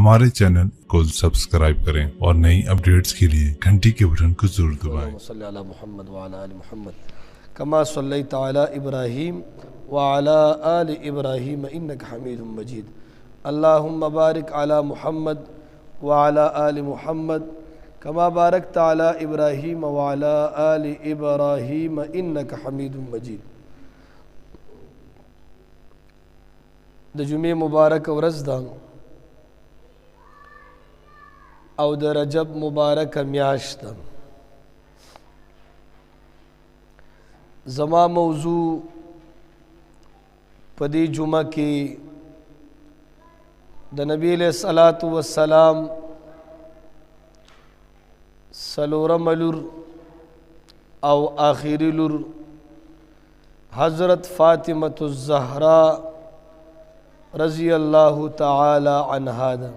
हमारे चैनल को सब्सक्राइब करें और नई अपडेट्स के लिए घंटी के बटन को जरूर दबाएं। कमा सल्लैता अला इब्राहीम व अला आलि इब्राहीम इन्नका हमीदुम मजीद। अल्लाहुम्मा बारिक अला मुहम्मद व अला आलि मुहम्मद कमा बारकता अला इब्राहीम व अला आलि इब्राहीम इन्नका हमीदुम मजीद। द जुमे मुबारक वर्ज़ दा او د رجب مبارک میاشت ده. زما موضوع په دې جمعه کې د نبی علیہ الصلوۃ والسلام سلورم لور او آخری لور حضرت فاطمة الزهراء رضی اللہ تعالی عنہا ده.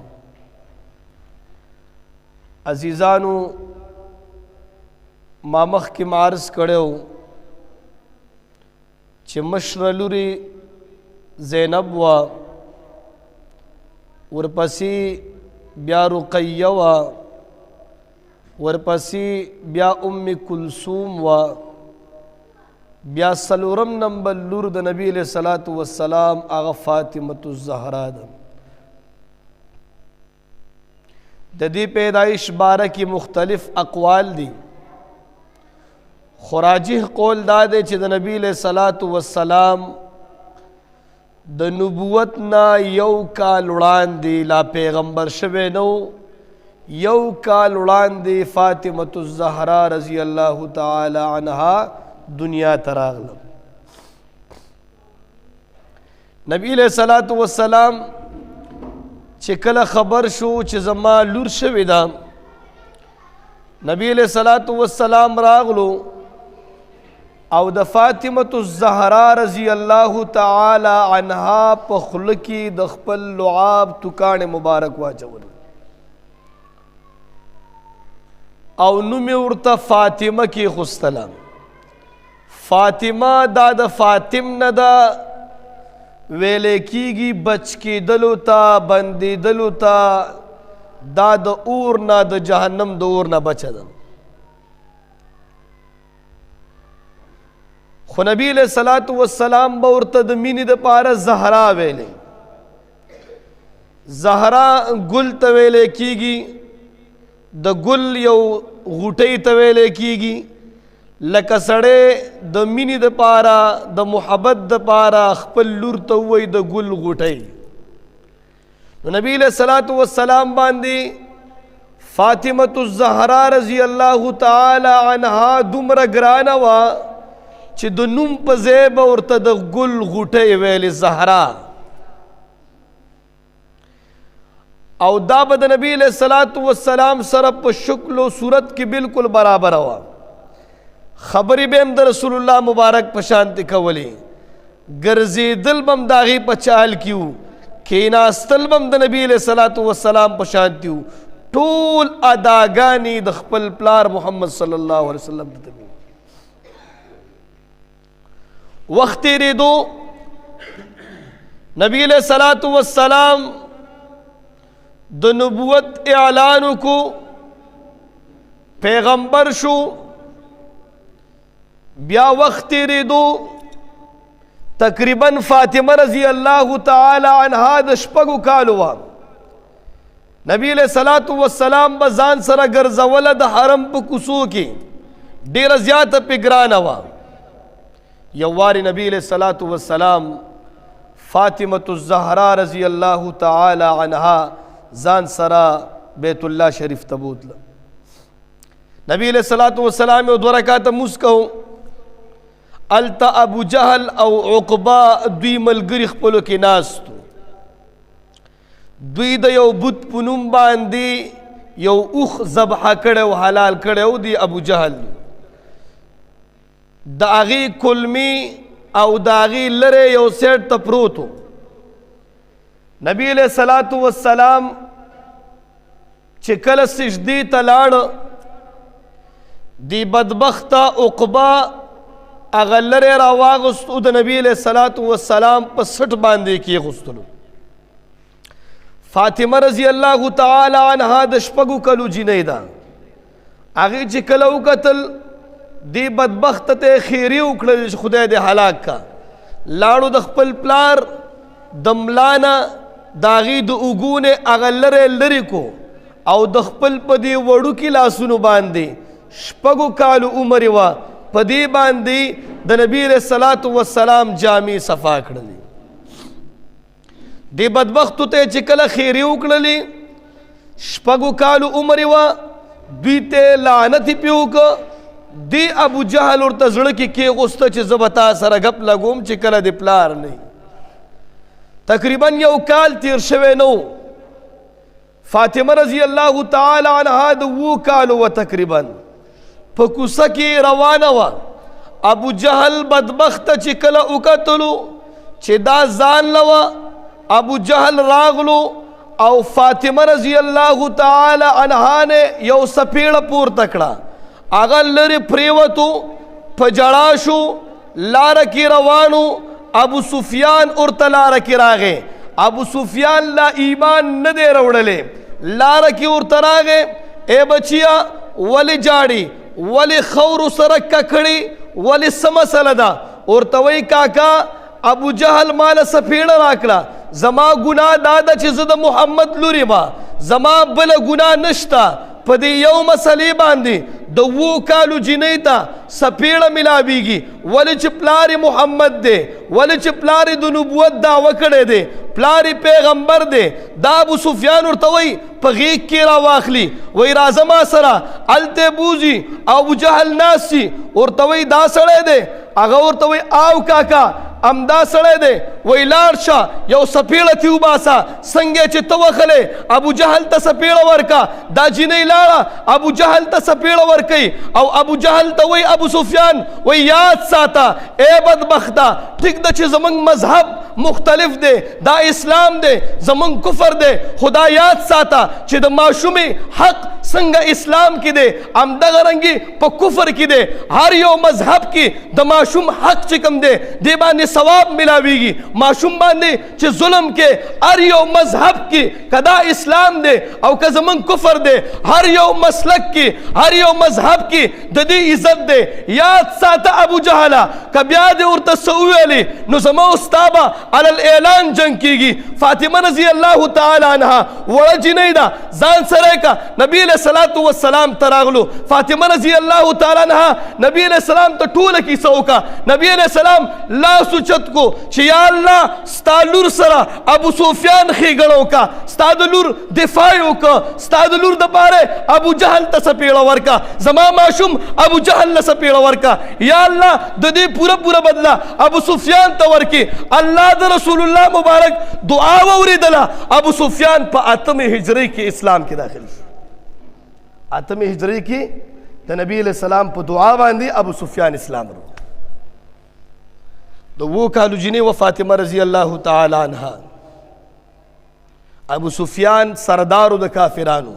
عزیزانو ما مخکې عرض کړو چې مشره لوري زینب وا، ورپسې بیا رقیه وا، ورپسې بیا ام کلثوم وا، بیا سلورم نمبر لور د نبی علیہ الصلوۃ والسلام هغه فاطمة الزهراء ده. د دې پیدائش باره کې مختلف اقوال دي، خو راجح قول دا دی چې د نبی علیہ الصلوۃ والسلام د نبوت نه یو کال وړاندې لا پیغمبر شوی نو، یو کال وړاندې فاطمة الزهراء رضی اللہ تعالی عنہا دنیا ته راغله. نبی علیہ الصلوۃ والسلام چې کله خبر شو چې زما لور شوې ده، نبی علیہ الصلوۃ والسلام راغلو او د فاطمة الزهراء رضی اللہ تعالی عنہا په خوله کې د خپل لعاب توکاڼې مبارک واچول او نوم یې ورته فاطمه کې خستله. فاطمه دا د فاطم نه ده ویلے کیگی بچ کی دلو تا بندی دلو تا، دا د اور نا د جہنم د اور نا بچا دا. خو نبی علیہ الصلوۃ والسلام باورته د مینې د پاره زهرا ویلے. زهرا گل ته ویلے کیگی، د گل یو غوټۍ ته ویلے کیگی، لکه سړی د مینې د پاره د محبت د پاره خپل لور ته وایي د ګل غوټۍ. نو نبی علیہ الصلوۃ والسلام باندې فاطمة الزهراء رضی اللہ تعالی عنہا دومره ګرانه وه چې د نوم په ځای به ورته د ګل غوټۍ ویلې زهرا، او دا به د نبی علیہ الصلوۃ والسلام سره په شکل و صورت کې بالکل برابر وه. خبری بیم در رسول اللہ مبارک پشانتی کولی، گرزیدل بم داغی پچال کیو، کیناستل بم د نبی علیہ الصلوۃ والسلام پشانتیو، ټول اداگانی د خپل پلار محمد صلی اللہ علیہ وسلم تتمی. وقت تیرے دو نبی علیہ الصلوۃ والسلام د نبوت اعلانو کو پیغمبر شو، بیا وقت تیرے دو تقریباً فاطمہ رضی اللہ تعالی عنہا د شپږو کالو وا. نبی علیہ الصلوۃ والسلام بزان سره ګرځوله د حرم په کوڅو کې، ډیره زیاته پې ګرانه وه. یو وارې نبی علیہ الصلوۃ والسلام فاطمة الزهراء رضی اللہ تعالی عنہا ځان سره بیت الله شریف ته بوتله. نبی علیہ الصلوۃ والسلام یو 2 رکعاته لمونځ کوو، التا ابو جہل او عقبہ دوی ملګری خپلو کې ناستو. دوی د یو بت په نوم باندې یو اوښ ذبحه کړی او حلال کړی و دی ابو جهل. د هغې کلمې او د هغې لرې یو سیټ ته پروت و. نبی علیہ الصلوۃ والسلام چې کله سجدې ته لاړه، دی بدبخته عقبہ هغه لرې راواغستو، د نبی علیہ الصلوۃ والسلام په سټ باندې کېغوستلو. فاطمه رضی الله تعالی عنها د شپږو کلو جنۍ ده. هغې چې کله وکتل دې بدبخته ته خیرې وکړل چې خدای دې هلاک کا. لاړو د خپل پلار د ملا نه د هغې د اوږو نه هغه لرې کو او د خپل په دې وړوکي لاسونو باندې شپږو کالو عمر یې وه په دې باندې د نبي علیه الصلاة والسلام جامې صفا کړلې. دې بدبختو ته چې کله خیرې وکړلې شپږو کالو عمر یې وه دوی ته لعنت یې پرې وکړه. دې ابو جهل ورته زړه کې کېغوسته چې زه به تا سره ګپ لګوم چې کله دې پلار نه تقریبا 1 کال تیر شوی نه و. فاطمه رضی الله تعالی عنها د 7 کالو وه تقریبا په کوڅه کې روانه وه. ابو جهل بدبخته چې کله وکتلو چې دا ځان له وه ابو جهل راغلو او فاطمه رضی الله تعالی عنها نه یو سپیړه پورته کړه. هغه لرې پریوتو په جړا شو لاره کې روانو. ابو سفیان ورته لاره کې راغی. ابو سفیان لا ایمان نه دی راوړلی. لاره کې ورته راغی ای بچیا ولې جاړي ولې خور سره ککړي ولې څه مسله ده؟ ورته وایي کاکا ابو جهل ماله سپیړه راکړه زما ګناه دا ده چې زه د محمد لورې ما زما بله ګناه نشته. په دې یو مسلې باندې د 7 کالو جنۍ ته سپیړه ملاویږي ولې چې پلار محمد دی ولې چې پلار د نبوت دعوه کړی دی پلار پیغمبر دی. دا ابو سفیان ورته وایي په غیږ کې راواخلي وایي راځه ما سره هلته بوځي. ابو جهل ناست سي ورته وایي دا سړی دی. هغه ورته وایي آو کاکا امدا سړی دی وایي لاړ شه یو سپیړه تې وباسه څنګه چې ته وخلی ابو جهل ته سپیړه ورکه. دا جنۍ لاړه ابو جهل ته سپیړه ورکوي او ابو جهل ته وایي ابو سفیان وایي یاد ساته ای بدبخته ټیک ده چې زموږ مذهب مختلف دی دا اسلام دی زموږ کفر دی خدا یاد ساته چې د ماشومې حق څنګه اسلام کې دی همدغه رنګې په کفر کې دی. هر یو مذهب کې د ماشوم حق چې کوم دی دې باندې ثواب ملاویږي. ماشوم باندې چې ظلم کې هر یو مذهب کې کدا اسلام دی او که زمون کفر دی هر یو مسلک کې هر یو مذهب کې د دې عزت دی. یاد ساته ابو جهله که بیا دې ورته څه وویلې نو زما استابه علی الاعلان جنګ کېږي. فاطمه رضی الله تعالی عنها وړه جنۍ ده ځان سره کا نبی علیه الصلاة والسلام ته راغلو. فاطمه رضی الله تعالی عنها نبی علیه السلام ته ټوله کیسه وکړه. نبی علیه السلام لاس اوچت کو چې یا الله ستا لور سره ابو سفیان ښېګڼه وکړه ستا د لور دفاع یې وکړه ستا د لور دپاره ابو جهل ته سپیړه ورکړه زما ماشوم ابو جهل له سپیړه ورکړه. یا الله د دې پوره بدله ابو سفیان ته ورکړي. الله د رسول الله مبارک دعا واورېدله. ابو سفیان په 8 هجرۍ کې اسلام کې داخل شو. 8 هجرۍ کې د نبی علیه السلام په دعا باندې ابو سفیان اسلام وروړ. د 7 کالو جنۍ و فاطمه رضی الله تعالی عنها. ابو سفیان سردارو د کافرانو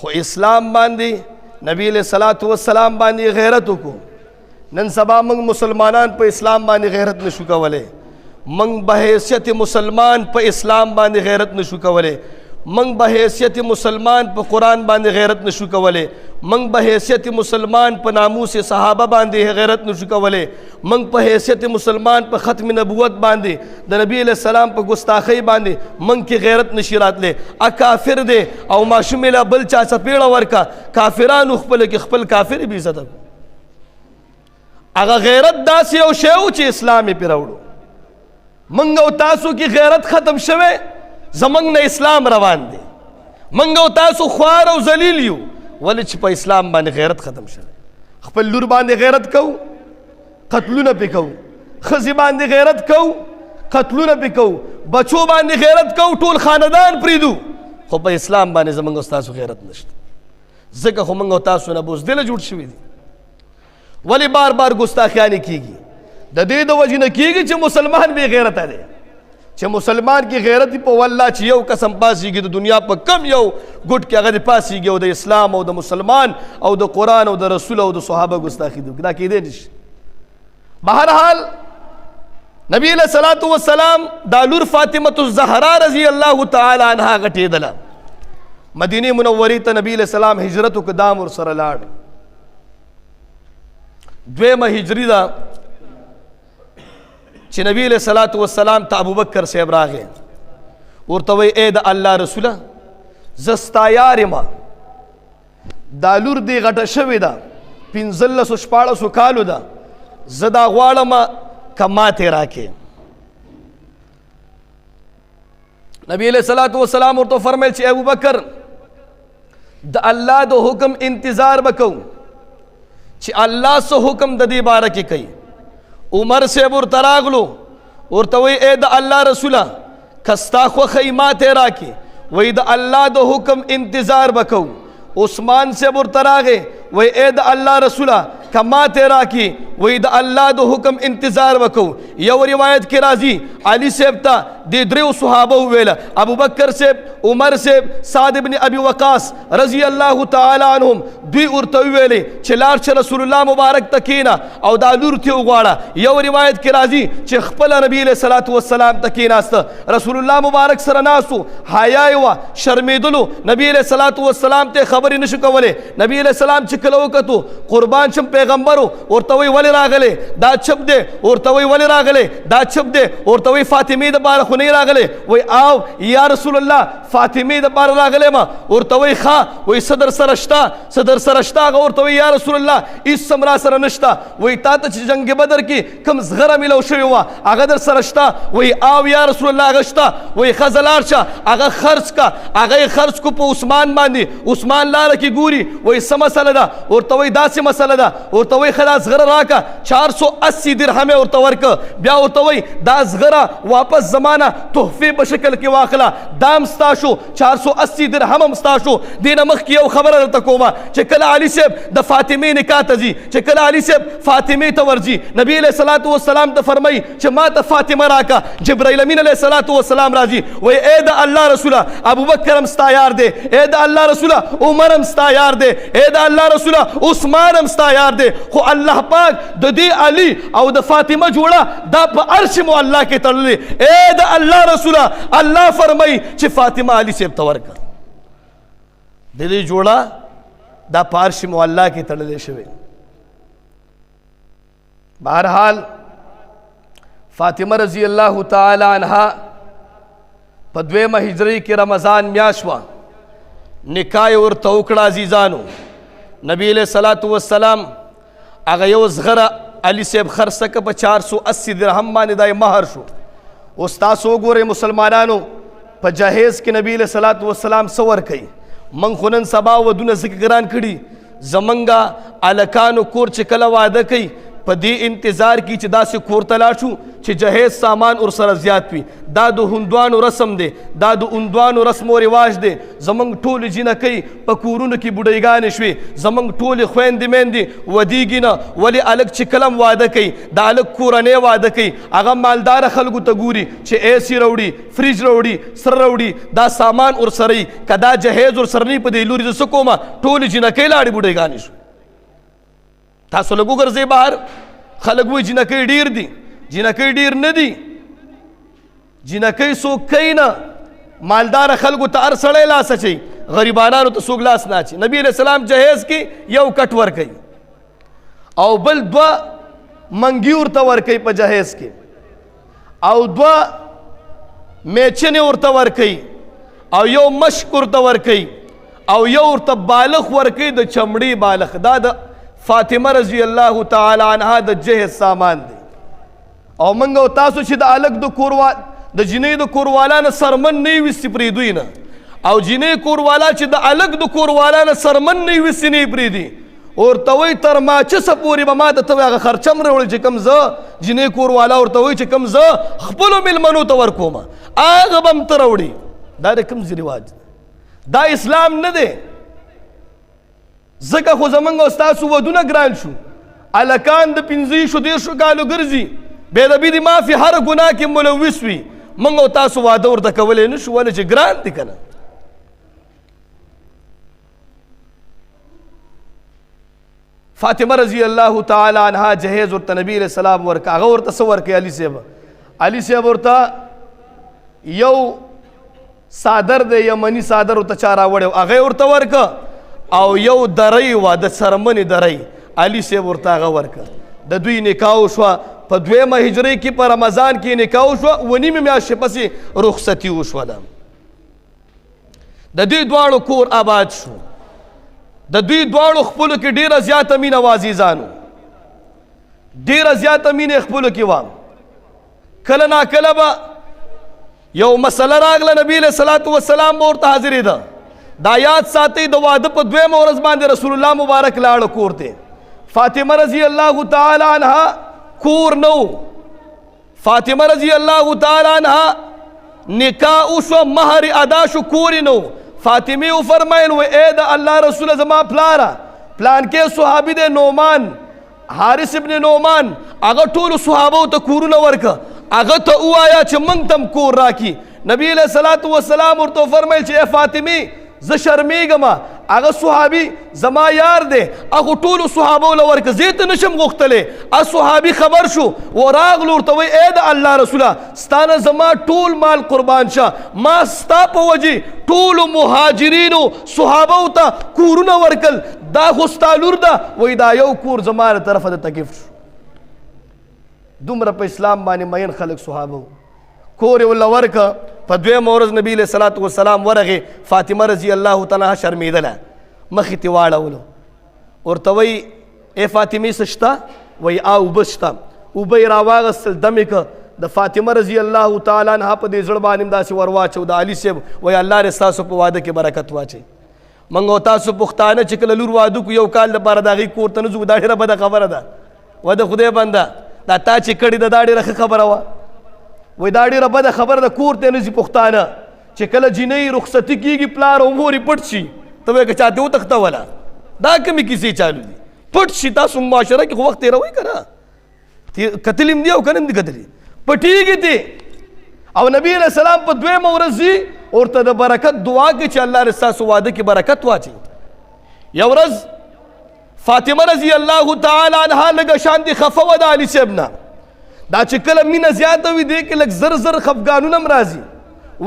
خو اسلام باندې نبی علیه الصلاة والسلام باندې غیرت وکړو. نن سبا موږ مسلمانان په اسلام باندې غیرت نشو کولی. موږ به حیثیت مسلمان په اسلام باندې غیرت نشو کولی. موږ به حیثیت مسلمان په قرآن باندې غیرت نشو کولی. موږ به حیثیت مسلمان په ناموس صحابه باندې غیرت نشو کولی. موږ په حیثیت مسلمان په ختم نبوت باندې د نبی علیه السلام په ګستاخۍ باندې موږ کې غیرت نشي راتلی. کافر دی او ماشوم له بل چا سپیړه ورکه کافرانو خپل کې خپل کافر بې عزته کړو. هغه غیرت داسې یو شی و چې اسلام یې پرې راوړو. موږ او تاسو کې غیرت ختم شوی زمونږ نه اسلام روان دی. موږ او تاسو خوار او ذلیل یو ولې چې په اسلام باندې غیرت ختم شوی. خپل لور باندې غیرت کوو قتلونه پې کوو. ښځې باندې غیرت کوو قتلونه پې کوو. بچو باندې غیرت کوو ټول خاندان پرېږدو. خو په اسلام باندې زمونږ او تاسو غیرت نشته. ځکه خو موږ او تاسو نه بزدله جوړ شوي دي. ولې بار بار ګستاخیانې کېږي؟ د دې د وجې نه کېږي چې مسلمان بې غیرته دی. چې مسلمان کې غیرت په والله چې یو قسم پاسېږي د دنیا په کم یو ګوټ کې هغه د پاسېږي او د اسلام او د مسلمان او د قرآن او د رسول او د صحابه ګستاخي دا کېدی نشي. بهرحال نبی علیہ الصلوۃ والسلام دا لور فاطمه الزهرا رضی الله تعالی عنها غټېدله. مدینه منورې ته نبی علیہ السلام هجرت وکړ، دام ورسره لاړ. دویمه هجري ده چې نبی علیہ الصلوۃ والسلام ته ابوبکر صاحب راغی، ورته وی اے د الله رسوله زه ستا یار یم، دا لور دې غټه شوې ده 1500 کالو ده، زه دا غواړم که ماته راکې. نبی علیہ الصلوۃ والسلام ورته فرمیل چې ابوبکر د الله د حکم انتظار وکړو چې الله څه حکم د دې باره کې کوي. عمر صاحب ورته راغلو، ورته وی اے د الله رسوله که ستا خوښه ماته راکې، وی د الله د حکم انتظار وکړو. عثمان صاحب ورته راغی، وی اے د الله رسوله که ماته راکې، وی د الله د حکم انتظار وکړو. یو روایت کې راځي علي صاحب ته د دریو صحابه وویله، ابوبکر صاحب، عمر صاحب، سعد بن ابي وقاص رضی الله تعالی عنهم، دوی ورته ویلې چې لاړ شه رسول الله مبارک ته کېنه او دا لور ته وغواړه. یو روایت کې راځي چې خپله نبی علیہ الصلوۃ والسلام ته کېناسته، رسول الله مبارک سره ناستو، حیا یې وه، شرمېدلو، نبی علیہ الصلوۃ والسلام ته خبرې نشو کولی. نبی علیہ السلام چې کله وکتو قربان شم پیغمبرو، ورته وی ولې راغلی دا چپ دی، ورته وی ولې راغلی دا چپ دی، ورته وی فاطمې دپاره خو نه یې راغلی، وی او یا رسول الله فاطمې دپاره راغلی ما، ورته وی ښه، وی څه در سره شته، څه در سره شته؟ هغه ورته وی یا رسول الله هېڅ هم را سره نشته. وی تا ته چې جنګ بدر کې کوم زغره میلو شوې وه هغه در سره شته؟ وی او یا رسول الله هغه شته. وی ښځه لاړ شه هغه خرڅ که، هغه یې خرڅ کو په عثمان باندې، عثمان لاره کې ګوري، وی څه مسله ده؟ ورته وی داسې مسله ده، ورته وی ښه دا زغره راکه، 480 درهم یې ورته ورکه. بیا ورته وی دا زغره واپس زمانه تحفې په شکل کې واخله، دام ستا شو، 480 درهم هم ستا شو. دې نه مخکې یو خبره درته کومه چې کله علي صاحب د فاطمې نکاح ته ځي، چې کله علي صاحب فاطمې ته ورځي، نبی علیہ الصلوۃ والسلام ته فرمایي چې ما ته فاطمه راکه. جبرائیل امین علیہ الصلوۃ والسلام راځي، وی اے د الله رسوله ابوبکر هم ستا یار دی، اے د الله رسوله عمر هم ستا یار دی، اے د الله رسوله عثمان هم ستا یار دی، خو الله پاک د دې علي او د فاطمه جوړه دا په عرش معلا کې تړلې. اے د الله رسوله الله فرمایي چې فاطمه علي صاحب ته ورکړه، د دې جوړه دا په عرش معلا کې تړلې شوې. بہرحال فاطمه رضی الله تعالی عنها په دویمه هجري کې رمضان میاشت وه، نکاح یې ورته وکړه. عزیزانو نبی علیہ الصلوۃ والسلام هغه یو زغره علي صاحب خرڅه که په 480 درهم باندې دا یې مهر شو. اوس تاسو وګورئ مسلمانانو په جهیز کې نبی علیہ الصلوۃ والسلام څه ورکوي؟ موږ خو نن سبا ودونه ځکه ګران کړي، زمونږه هلکانو کور چې کله واده کوي په دې انتظار کې چې داسې کور ته لاړ شو چې جهیز سامان ورسره زیات وي. دا د هندوانو رسم دی، دا د هندوانو رسم و رواج دی. زمونږ ټولې جینکۍ په کورونو کې بوډۍ شوې، زمونږ ټولې خویندې میندې ودیږي نه. ولې هلک چې کله واده کوي د هلک کورنۍ واده کوي، هغه مالداره خلکو ته ګوري چې اے سی راوړي، فریج راوړي، سره راوړي، دا سامان ورسره وي. که دا جهیز ورسره نه وي په دې لوري زه څه کومه؟ ټولې جینکۍ لاړې بوډۍ شوې. تاسو لږ وګرځئ بهر، خلک وایي جینکۍ ډېر دي، جینکۍ ډېر نه دي، جینکۍ څوک کوي نه. مالداره خلکو ته هر سړی لاس اچوي، غریبانانو ته څوک لاس نه اچي. نبی علیہ السلام جهیز کې یو کټ ورکوي او بل 2 منګي ورته ورکوي په جهیز کې، او 2 میچنې ورته ورکوي، او یو مشک ورته ورکوي، او یو ورته بالغ ورکوي د چمړي بالغ. دا د فاطمه رضی الله تعالی عنها د جهیز سامان دی. او منګ او تاسو چې د الګ د کوروا د جنې د کوروالا نه سرمن نه وستی پریدوی نه، او جنې کوروالا چې د الګ د کوروالا نه سرمن نه وستی نه پریدي، ورته وی تر ما چې سپوري به ما ته هغه خرچم راوړي چې کم زه جنې کوروالا ورته وی چې کم زه خپلو میلمنو ته ورکوم هغه به م ته راوړي. دا د کوم رواج دا اسلام نه دی. ځکه خو زمونږ او ستاسو ودونه ګران شو، هلکان د 15-10 کالو ګرځي، بېدبي د مافي هر ګناه کې ملوث وي. موږ او تاسو واده ورته کولی نه شو، ولې چې ګران دي که نه. فاطمه رضی الله تعالی عنها جهیز ورته نبی علیہ السلام ورکه. هغه ورته څه ورکوي علي صاحب؟ علي صاحب ورته یو صادر دی یمني صادر ورته چا راوړی هغه ورته ورکه او یو درۍ وه د څرمنې درۍ علي صاحب ورته هغه ورکه د دوی نکاح وشوه په 2 هجرۍ کې په رمضان کې نکاح وشوه 9 میاشتې پسې رخصتي وشوله د دوی دواړو کور آباد شو د دوی دواړو خپلو کې ډېره زیاته مینه و عزیزانو ډېره زیاته مینه خپلو کې وه کله ناکله به یو مسله راغله نبی علیه صلات وسلام به ورته حاضرېده دا یاد ساتئ د واده په 2 ورځ باندې رسول الله مبارک لاړه کور ته فاطمه رضی الله تعالی عنها کور نو فاطمه رضی الله تعالی عنها نکاح وشو مهر ادا شو کور نو فاطمه فرمایل و اے د الله رسول زما پلاره پلان کې صحابي د نعمان حارث ابن نعمان هغه ټول صحابه ته کورونه ورکه هغه ته وایا چې موږ تم کور راکی نبی علیہ الصلوۃ والسلام ورته فرمایل چې اے فاطمه زه شرمیږم هغه صحابي زما یار دی هغه ټولو صحابو له ورکه زه ته نشم غوښتلی صحابي خبر شو وراغلو ورته وایي ای د الله رسوله ستانه زما ټول مال قربان شه ما ستا په وجې ټولو مهاجرینو صحابو ته کورونه ورکل دا خو ستا لور ده وایي دا یو کور زما له طرفه د تکلیف شو دومره په اسلام باندې مین خلک صحابه کور یې ورله ورکه په 2 ورځ نبی علیہ الصلوۃ والسلام ورغې فاطمه رضی الله تعالی عنها شرمېدله مخې ته واړولو ورته وایي ای فاطمې څه شته وایي اوبه شته اوبه یې راواغېستل دم یې که د فاطمه رضی الله تعالی عنها په دې زړه باندې داسې ور واچو د علي صاحب وایي الله دې ستاسو په واده کې برکت واچوي موږ او تاسو پښتانه چې کله لور واده کو یو کال دپاره د هغې کور ته نه ځو دا ډېره بده خبره ده و د خدای بنده دا تا چې کړې ده دا ډېره ښه خبره وه وای دا ډېره بده خبره ده کور ته نه ځي پښتانه چې کله جینۍ رخصتي کېږي پلار او مور یې پټ شي ته وایې که چا ته وتښتوله دا کومې کیسې چالو دي پټ شي تاسو معاشره کې خو وخت تېروئ که نه کتلي هم دي او که نه هم دي کتلي پټېږي دې او نبي علیه السلام په 2 ورځ ځي ورته د برکت دعا کوي چې الله دې ستاسو واده کې برکت واچوي یو ورځ فاطمه رضی الله تعالی عنها لږه شانتې خفه وه د علي صاحب نه دا چې کله مینه زیاته وي دې کې لږ زر زر خفګانونه هم راځي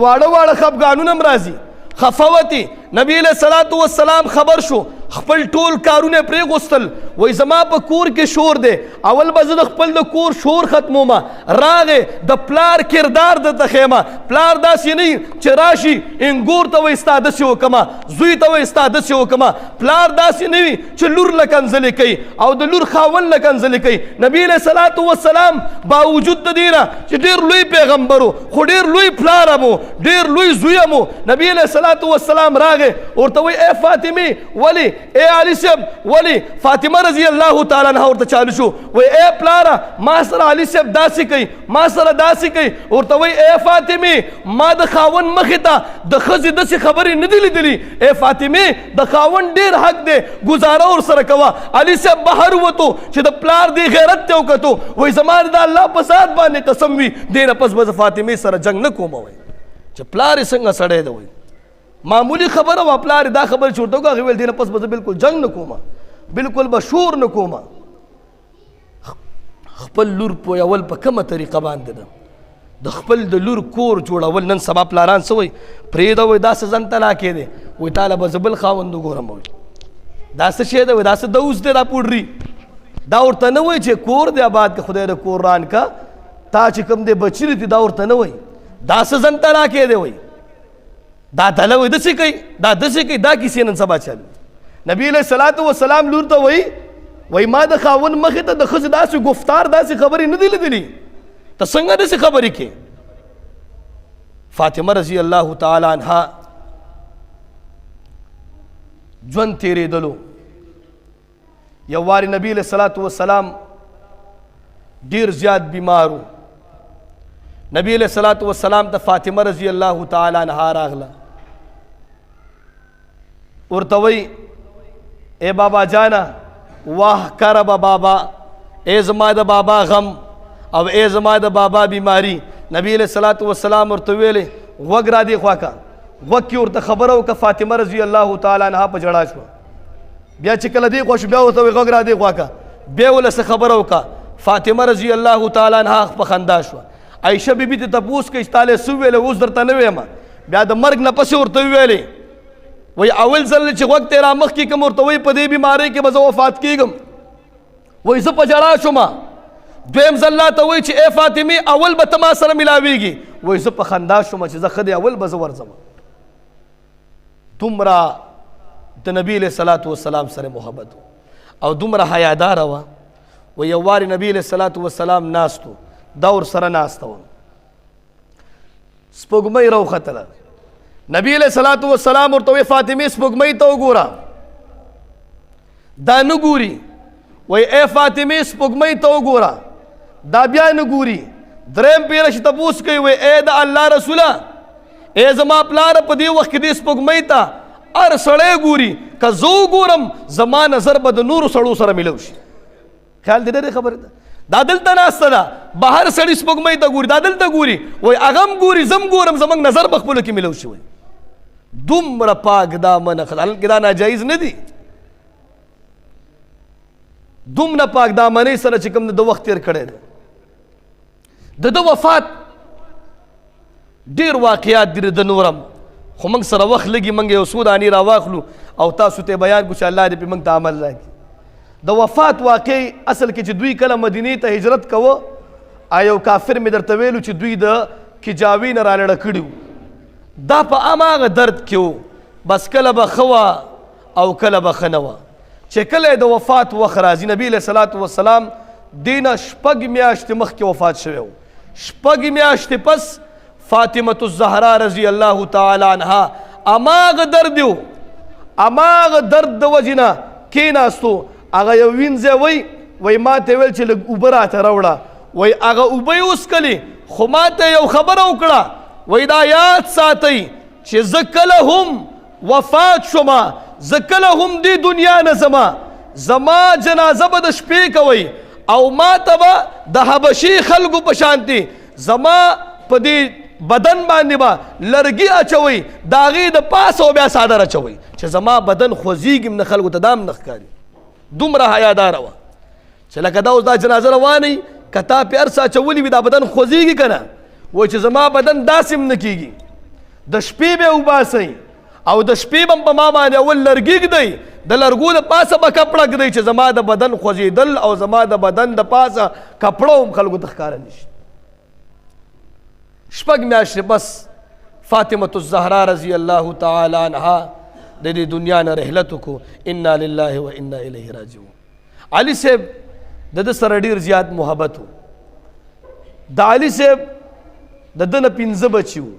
واړه واړه خفګانونه هم راځي خفه وتې نبی علیہ الصلوۃ والسلام خبر شو خپل ټول کارونه پرېغوستل وای زما په کور کې شور دی اول به زه د خپل د کور شور ختمومه راغې د پلار کردار درته ښیمه پلار داسې نه چې راشي انګور ته وایي ستا داسې وکړمه زوی ته وایي ستا داسې وکړمه پلار داسې نه وي چې لور له کنځلې کوي او د لور خاوند له کنځلې کوي نبي علیه صلات وسلام باوجود د دې نه چې ډېر لوی پیغمبر و خو ډېر لوی پلار هم و ډېر لوی زوی هم و نبي علیه صلات وسلام راغې ورته وایي ای فاطمې ولې اے علي صاحب ولی فاطمه رضی الله تعالی عنها ورته چالو شو وای اے پلاره ما سره علي صاحب داسې کوي ما سره داسې کوي ورته وای اے فاطمه ما د خاوند مخې ته د ښځې داسې خبرې نه دي لیدلي اے فاطمه د خاوند ډېر حق دی ګزاره ورسره کوه علي صاحب بهر وتو چې د پلار دی غیرت ته وکتو وای زما د الله په ذات باندې قسم وي دې نه پس به زه فاطمې سره جنګ نه کومه وای چې پلار یې څنګه سړی دی وای معمولی خبره و پلار دا خبر چورته کو هغه ویل دینه پس به بالکل جنگ نه کومه بالکل به شور نه کومه خپل لور په اول په کومه طریقه باندې ده د خپل د لور کور جوړول نن سبا پلاران څه وایي پرېږده وایي داسې ځان طلاقې دی وایي تاله به زه بل خاوند وګورم وایي دا څه شی دی وایي دا څه دوز دی دا پوډري دا ورته نه وایي چې کور دی آباد که خدای د کور ران کا تا چې کوم دی بچي دي دا ورته نه وایي دا څه ځان طلاقې دی وایي دا دله وایي داسې کوي دا داسې کوي دا کیسې نن سبا چالو نبی علیہ الصلوۃ والسلام لور ته وایي ما د خاوند مخې ته د ښځې داسې گفتار داسې خبرې نه دي لیدلي ته څنګه داسې خبرې کې فاطمه رضی الله تعالی عنها ژوند تېرېدلو یو وارې نبی علیہ الصلوۃ والسلام ډېر زیات بیمار و نبی علیہ الصلوۃ والسلام ته فاطمه رضی الله تعالی عنها راغله ورته وایي اے بابا جانا واہ کرب بابا اے زما د بابا غم او اے زما د بابا بیماری نبی علیہ الصلوۃ والسلام ورته ویلې غوږ را دې خوا کا غوږ کې ورته خبره وکړه فاطمه رضی الله تعالی عنها په ژړا شوه بیا چې کله دې خوا شو بیا ورته وایي غوږ را دې خوا کا بیا ولې څه خبره وکړه فاطمه رضی الله تعالی عنها په خندا شوه عائشه بیبي ته تپوس کوي تاله سو ویلې اوس درته نه وایم بیا د مرګ نه پسې ورته ویلې وای اول ځل چې وخت را مخ کې کوم ورته وای په دې بیماری کې به زه وفات کېږم وای زه په جړا شوم دویم ځل لا ته وای چې ای فاطمه اول به ته ما سره ملاویږي وای زه په خندا شوم چې زه ښه دی اول به زه ورځم دومره د نبی علیه صلات وسلام سره محبت او دومره حیاداره وه و یو وارې نبی علیه صلات وسلام ناستو دا ورسره ناسته وه سپوږمۍ راوختله نبی علیه صلات وسلام ورته وایي فاطمې سپوږمۍ ته وګوره دا نه ګوري وایي ای فاطمې سپوږمۍ ته وګوره دا بیا نه ګوري دریم پیره چې تپوس کوي وایي ای د الله رسوله ای زما پلاره په دې وخت کې دې سپوږمۍ ته هر سړی ګوري که زه وګورم زما نظر به د نورو سړو سره ملو شي خیال دې ډېرې خبرې ده دا دلته ناسته ده بهر سړي سپوږمۍ ته ګوري دا دلته ګوري وایي هغه هم ګوري زه هم ګورم زموږ نظر په خپلو کې ملو شي وایي دومره پاک دامنه حالانکې دا ناجایز نه دي دومره پاک دامنۍ سره چې کوم د وخت تېر کړی دی د ده وفات ډېر واقعات دي د نورم خو موږ سره وخت لږي موږ یو څو دانې راواخلو او تاسو ته بیان کړو چې الله دې پرې موږ ته عمل راکړي د وفات واقع اصل کې چې دوی کله مدینې ته هجرت کوه یو کافر مې درته ویلو چې دوی د کجاوي نه رالړه کړي وو دا په هماغه درد کې و بس کله به ښه وه او کله به ښه نه وه چې کله د وفات وخت راځي نبي علیه صلات وسلام دې نه 6 میاشتې مخکې وفات شوی و 6 میاشتې پس فاطمة الزهرا رضی الله تعالی عنها اماغه درد یو اماغه درد د وجې نه کېناستو هغه یو وینځی وی ما ته ویل چې لږ اوبه راته راوړه وی هغه اوبه یې وڅښلې خو ما ته یو خبره وکړه وی دا یاد ساتئ چې زه کله هم وفات شومه زه کله هم دې دنیا نه ځمه زما جنازه به د شپې کوئ او ما ته به د حبشي خلکو په شانتې زما په دې بدن باندې به لرګي اچوئ د هغې د پاسه او بیا څادر اچوئ چې زما بدن خوځېږي نه خلکو ته دا هم نه ښکاري دومره حیاداره وه چې لکه دا اوس دا جنازه روانئ که تا پې هر څه اچولي وي دا بدن خوځېږي که نه وایي چې زما بدن داسې هم نه کېږي د شپې به یې وباسئ او د شپې به په ما باندې اول لرګي ږدئ د لرګو د پاسه به کپړه ږدئ چې زما د بدن خوځېدل او زما د بدن د پاسه کپړه هم خلکو ته ښکاره نه شي 6 میاشتې بس فاطمة الزهرا رضی الله تعالی عنها د دې دنیا نه رحلت وکړو انا لله و انا الیه راجعون علي صاحب د ده سره ډېر زیات محبت و د علي صاحب د ده نه 15 بچي وو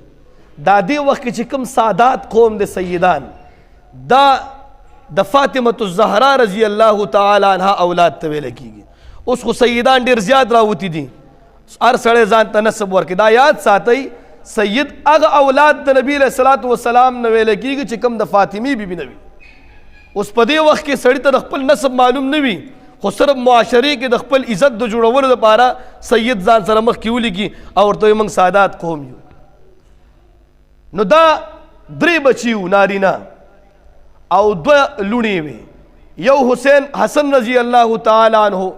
دا دې وخت کې چې کوم سادات قوم د سیدان دا د فاطمة الزهرا رضی الله تعالی عنها اولاد ته ویل کېږي اوس خو سیدان ډېر زیات راوتي دي هر سړی ځان ته نسب ورکړي دا یاد ساتئ سید هغه اولاد د نبي علیه صلات وسلام نه ویل کېږي چې کوم د فاطمې بیبي نه وي اوس په دې وخت کې سړي ته د خپل نسب معلوم نه وي خو صرف معاشرې کې د خپل عزت د جوړولو دپاره سید ځان سره مخکې ولیکي او ورته وایي موږ سادات قوم یو نو دا 3 بچي وو نارینه او 2 لوڼې وې یو حسن رضی الله تعالی عنه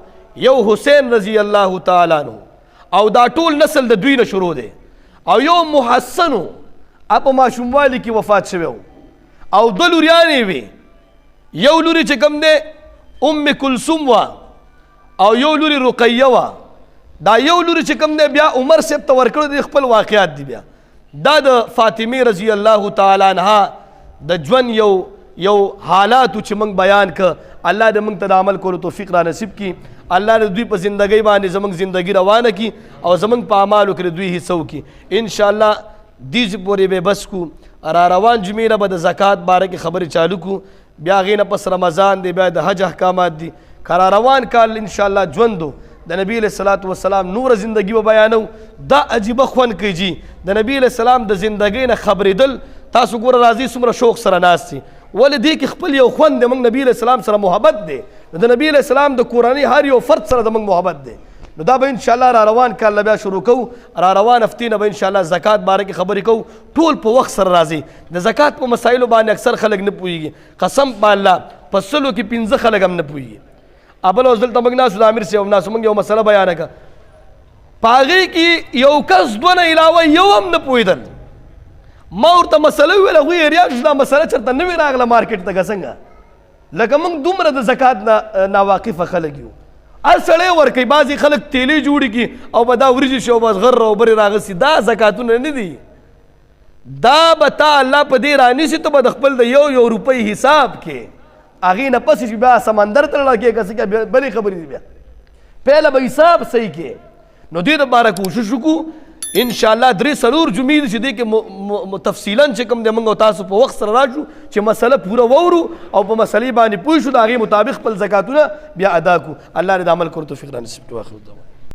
یو حسین رضی الله تعالی عنه او دا ټول نسل د دوی نه شروع دی او یو محسن و په ماشوموالي کې وفات شوی و او 2 لوریانې وې یو لوري چې کوم دی ام کلثوم وه او یو لوري رقیه وه دا یو لوري چې کوم دی بیا عمر صاحب ته ورکړی دی خپل واقعات دي بیا دا د فاطمې رضی الله تعالی عنها د ژوند یو حالاتو چې موږ بیان که الله دې موږ ته د عمل کولو توفیق را نصیب کړي الله دې دوی په زندګۍ باندې زموږ زندګي روانه کړي او زموږ په اعمالو کې دوی حصه وکړي انشاءالله دې پورې به بس کو را روان جمعې نه به د زکات باره کې خبرې چالو کو بیا هغې نه پس رمضان دی بیا د حج احکامات دي که را روان کال انشاءالله ژوندو د نبی علیه صلات وسلام نوره زندگی به بیانو دا عجیبه خوند کوي جي د نبی علیه السلام د زندګۍ نه خبرېدل تاسو ګوره راځي څومره شوق سره ناست دي ولې دې کې خپل یو خوند دی موږ نبی علیه السلام سره محبت دی د نبی علیه السلام د کورنۍ هر یو فرد سره زموږ محبت دی نو دا به انشاءالله را روان کال بیا شروع کوو را روان هفتې نه به انشاءالله زکات باره کې خبرې کوو ټول په وخت سره راځي د زکات په مسایلو باندې اکثر خلک نه پوهېږي قسم په الله په 100 کې 15 خلک هم نه پوهېږي ابل اوس دلته موږ ناسو د امیر صاحب ناسو موږ یو مسله بیانه کړه پاغي کې یو کس دونه علاوه یو هم نه پوهېدل. ما ورته مسله وویله هغوی ایریا چې دا مسله چېرته نوې راغله مارکیټ ته که څنګه لکه موږ دومره د زکات نه ناواقفه خلک یو. هر سړی ورکوي، بعضې خلک تیلې جوړې کړي او به دا وریجې شي او بس غر او برې راغسي. دا زکاتونه نه دي، دا به تا الله په دې رانیسي ته به د خپل د یو روپۍ حساب کې هغې نه پسې چې بیا سمندر ته لاړه کې که څه کې بلې خبرې دي. بیا پهله به حساب صحیح کې. نو دې دپاره کوشش وکړو انشاءالله 3-4 جمعې دي چې دې کې تفصیلا چې کوم دی موږ او تاسو په وخت سره راشو چې مسله پوره وورو او په مسلې باندې پوه شو، د هغې مطابق خپل زکاتونه بیا ادا کړو. الله دې د عمل کولو توفیق رانصیب کړي. واخر دعوانا